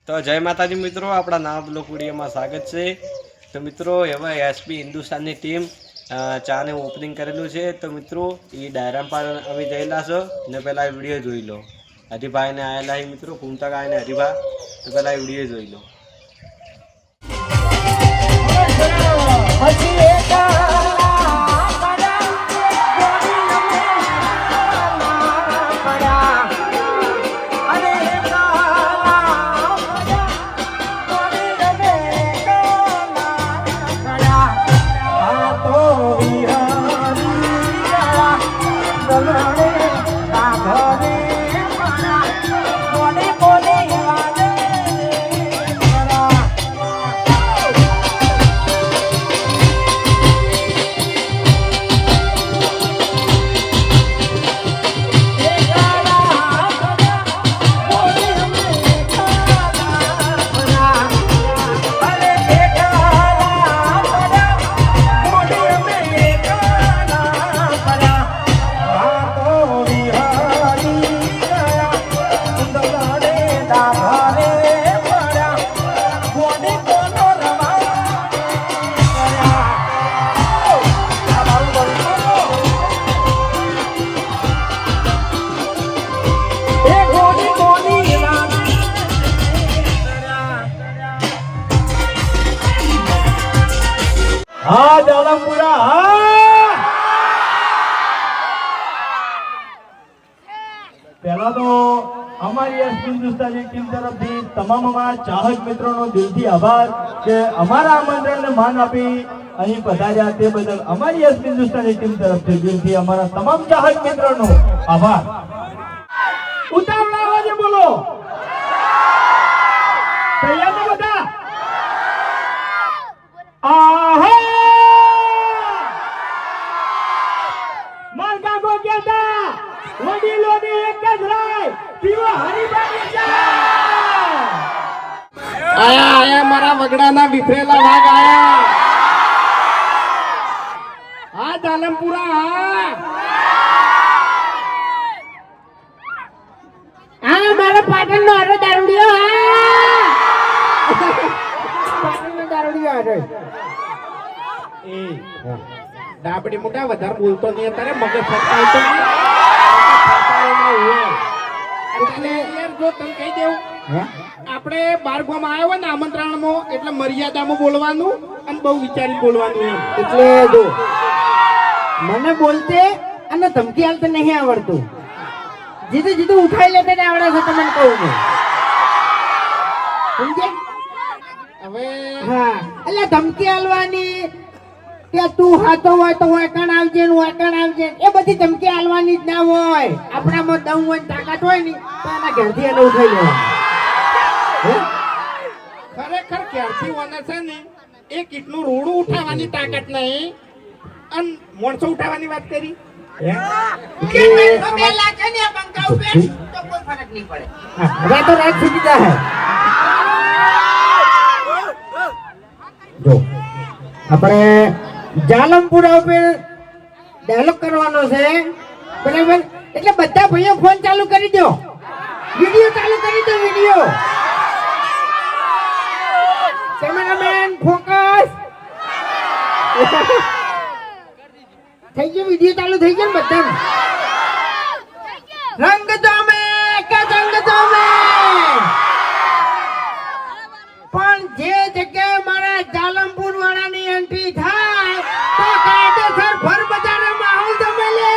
તો જય માતાજી મિત્રો, આપણા નાવ બ્લોક વિડીયોમાં સ્વાગત છે. તો મિત્રો હવે એસપી હિન્દુસ્તાનની ટીમ ચાને ઓપનિંગ કરેલું છે. તો મિત્રો એ ડાયરામ પર અમે જયેલા છો ને પહેલાં વિડીયો જોઈ લો. હરિભાઈને આવેલા એ મિત્રો ઘૂમતા ગાયને હરિભા, તો પહેલાં વિડીયો જોઈ લો. હા જાલમપુરા પહેલા તો અમારી એસપી હિન્દુસ્તાની ટીમ તરફથી તમામ અમારા ચાહક મિત્રોનો દિલથી આભાર કે અમારા આમંત્રણને માન આપી અહીં પધાર્યા તે બદલ અમારી એસપી હિન્દુસ્તાની ટીમ તરફથી દિલથી અમારા તમામ ચાહક મિત્રોનો આભાર. ઉતાવળા અવાજે બોલો. તૈયાર છો બધા? આહા વડીલોની એક જ રાય પીવો હરિભાઈ આયા મારા વગડાના વિફરેલા ભાગ આયા. હા જાલમપુરા હા મારા પાટણનો આરો દારૂડિયો પાટણનો દારૂડિયો આરો એ ડાબડી મોટા વધારે બોલતો નહીં અત્યારે મગજ ફટકાવતો નહીં. જો તમે કહી દેવું આપણે બાર ગામ આવ્યા હોય ને આમંત્રણમાં એટલે મર્યાદામાં બોલવાનું અને બહુ વિચારી બોલવાનું એમ. એટલે જો મને બોલતે અને ધમકી હાલતે નહીં આવડતું. જીતું જીતું ઉઠાઈ લેતે ને આવડે છે તમને કહું મેં. સમજે? હવે હા એટલે ધમકી હાલવાની કે તું હાથો હોય તો વાયકણ આવજે ને વાયકણ આવજે એ બધી ધમકી હાલવાની જ ના હોય. આપણામાં દમ હોય ને તાકાત હોય ને તો એના ઘરથી એને ઉઠાઈ લેવાનું. ખરેખર ક્યારથી વને છે ને એક ઈટનું રોડું ઉઠાવવાની તાકાત નહીં અને મોણસો ઉઠાવવાની વાત કરી. રાતો રાત સુધી જાય. જો આપણે જાલમપુરા ઉપર ડાયલોગ કરવાનો છે બરાબર. એટલે બધા ભાઈઓ ફોન ચાલુ કરી દો, વિડિયો ચાલુ કરી દો. વિડિયો કેમેરામેન ફોકસ થઈ ગયો. વિડિયો ચાલુ થઈ ગયો ને બધા. રંગ જોમે કે જંગ જોમે પણ જે જગ્યાએ મારા જાલમપુર વાળાની એન્ટ્રી થાય તો કાયદેસર ભર બજારનો માહોલ જમે લે.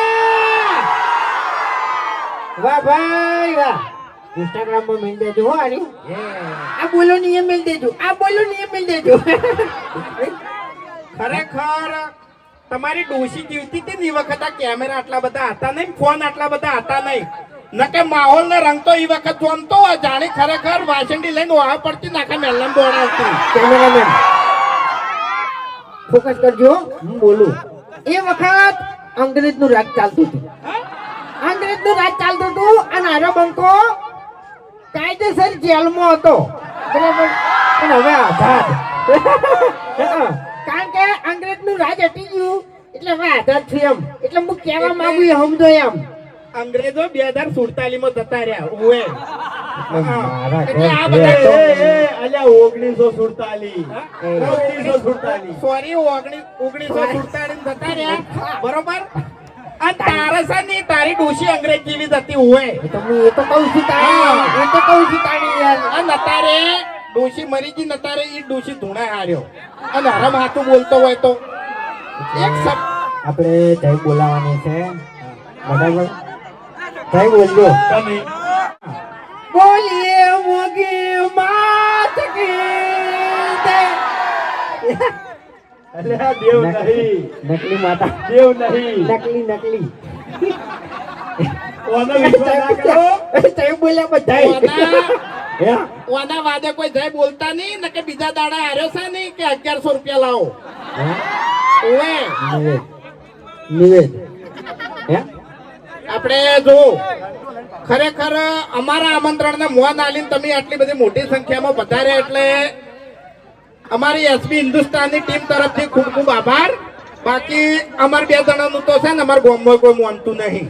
વાહ ભાઈ વાહ. ઇન્સ્ટાગ્રામ પર મેલ દેજો હો. આની આ બોલો ની મેલ દેજો, આ બોલો ની મેલ દેજો. ખરેખર તમારી ડોશી જીવતી હતી ને એ વખત આ કેમેરા આટલા બધા હતા નહીં, ફોન આટલા બધા હતા નહીં. નકે માહોલ ને રંગ તો એ વખત જોમતો જાણે ખરેખર વાસંડી લઈને ઓહા પડતી નાખા મેલમ દોડાવતી. કેમેરામેન ફોકસ કરજો, હું બોલું. એ વખત અંગ્રેજનું રાજ ચાલતું હતું. અંગ્રેજનું રાજ ચાલતું હતું અને આરો બંકો કાયદેસર જેલમાં હતો બરાબર. પણ હવે આઝાદ. કારણ કે અંગ્રેજનું રાજ હટી ગયું એટલે હવે આઝાદ છું એમ. એટલે હું કહેવા માંગુ એ સમજો એમ. અંગ્રેજો 2047 માં જતા રહ્યા. ઓએ મારા એટલે આ ઘર બધા અલ્યા 1947 1947 સોરી 1947 જતા રહ્યા બરોબર આ તારે છે ને તારી ડોશી અંગ્રેજ જેવી જતી હોય એ તો કહું છું તાણી એ તો કહું છું તાણી યાર આ નતારે ડોશી મરી ગઈ નતારે ઈ ડોશી ધૂણા હાર્યો અને હરમ હાથું બોલતો હોય તો એક શબ્દ આપણે જય બોલાવાની છે બરાબર જય બોલજો તમે બોલીએ મોગી માત કી જય. અલ્યા દેવ નહીં નકલી માતા દેવ નહીં નકલી ઓનો વિશ્વાસ ના કરો જય બોલ્યા બધાય હે ઓના વાદે કોઈ જય બોલતા નહીં ને કે બીજા દાડા હાર્યો છે નહીં કે 1100 રૂપિયા લાવો ઓવે નિવેદ હે આપણે જો ખરેખર અમારા આમંત્રણને મોન આલીને તમે આટલી બધી મોટી સંખ્યામાં પધાર્યા એટલે અમારી એસબી હિન્દુસ્તાનની ટીમ તરફથી ખૂબ ખૂબ આભાર બાકી અમાર બે જણાનું તો છે ને અમારા ગામમાં કોઈ માનતું નહીં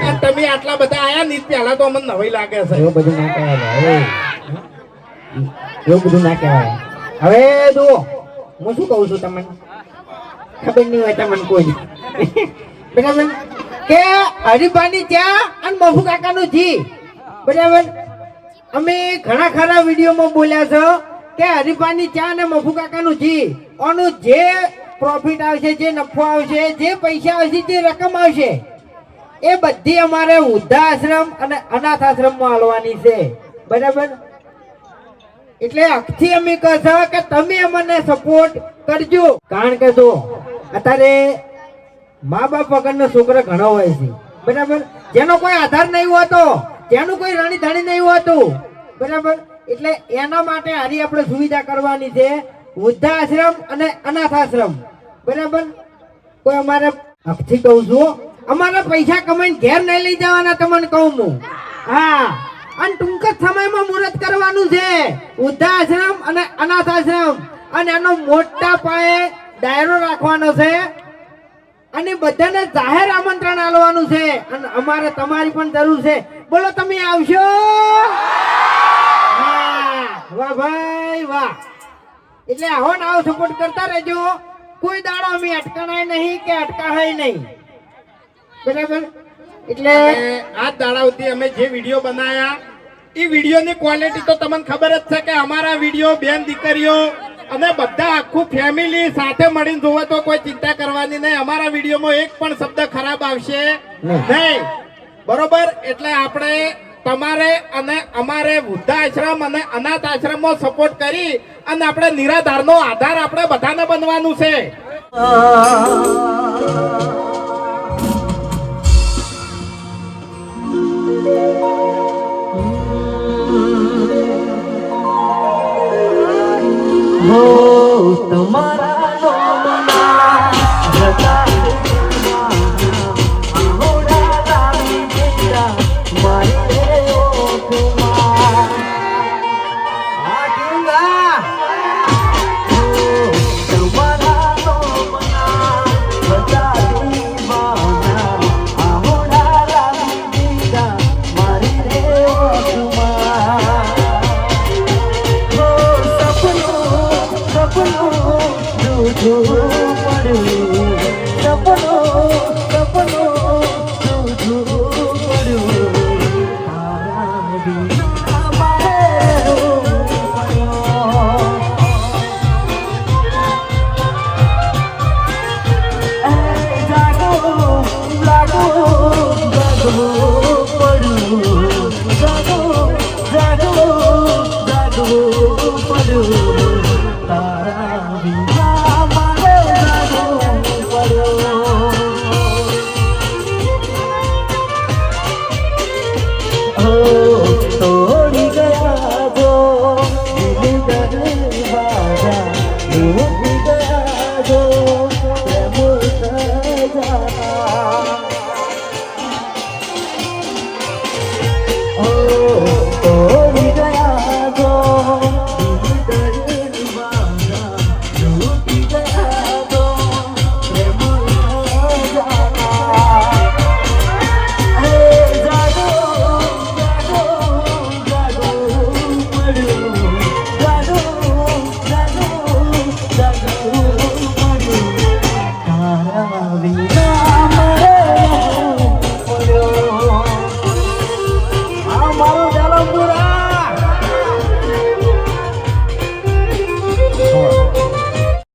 અને તમે આટલા બધા આયા નહીં પહેલા તો અમને નવાઈ લાગે છે એવું બધું ના કહેવાય એવું બધું ના કહેવાય હવે જુઓ હું શું કહું છું તમને ખબર નહીં હોય તમને કોઈ બરાબર કે હરિભાની ચા અને મફુ કાકાનું જી બરાબર અમે ઘણા ખરા વિડીયોમાં બોલ્યા છો કે હરિભાની ચા અને મફુ કાકાનું જી આનું જે પ્રોફિટ આવશે જે નફો આવશે જે પૈસા આવશે જે રકમ આવશે એ બધી અમારે વૃદ્ધાશ્રમ અને અનાથ આશ્રમમાં આલવાની છે બરાબર એટલે અખથી અમે કહો કે તમે અમને સપોર્ટ કરજો કારણ કે જો અત્યારે મા બાપ વગરનો છોકરો ઘણો હોય છે બરાબર જેનો કોઈ આધાર નહીં હોતો જેનું કોઈ રાણી ધણી નહીં હોતું બરાબર એટલે એના માટે હારી આપણે સુવિધા કરવાની છે વૃદ્ધાશ્રમ અને અનાથ આશ્રમ બરાબર કોઈ અમારે અખથી કહું છું અમારા પૈસા કમાઈને ઘેર નહીં લઈ જવાના તમને કહું હું હા અને ટૂંક જ સમયમાં મુહૂર્ત કરવાનું છે વૃદ્ધાશ્રમ અને અનાથ આશ્રમ અને એનો મોટા પાયે ડાયરો રાખવાનો છે અને બધાને જાહેર આમંત્રણ આપવાનું છે અને અમારે તમારી પણ જરૂર છે બોલો તમે આવશો હા વાહ ભાઈ વાહ એટલે આવો ને આવો સપોર્ટ કરતા રહેજો કોઈ દાડો અમે અટકાણાય નહીં કે અટકાય નહીં બરાબર એટલે આ દાડાઓથી અમે જે વિડીયો બનાયા એ વિડીયોની ક્વોલિટી તો તમને ખબર જ છે કે અમારા વિડીયો બેન દીકરીઓ અને બધા આખું ફેમિલી સાથે મળીને જોવે તો કોઈ ચિંતા કરવાની નહીં અમારા વિડીયોમાં એક પણ શબ્દ ખરાબ આવશે નહીં બરોબર એટલે આપણે તમારે અને અમારે વૃદ્ધાશ્રમ અને અનાથ આશ્રમમાં સપોર્ટ કરી અને આપણે નિરાધારનો આધાર આપણે બધાને બનવાનું છે હો તમારા નોમના જતા આહોડા લાવી દેતા મારે ઓઠમાં આ ઢીંગા તમારા નોમના જતા દીવાના આહોડા લાવી દેતા મારે ઓઠમાં હો સપનું જૂઠું પડ્યું સપનું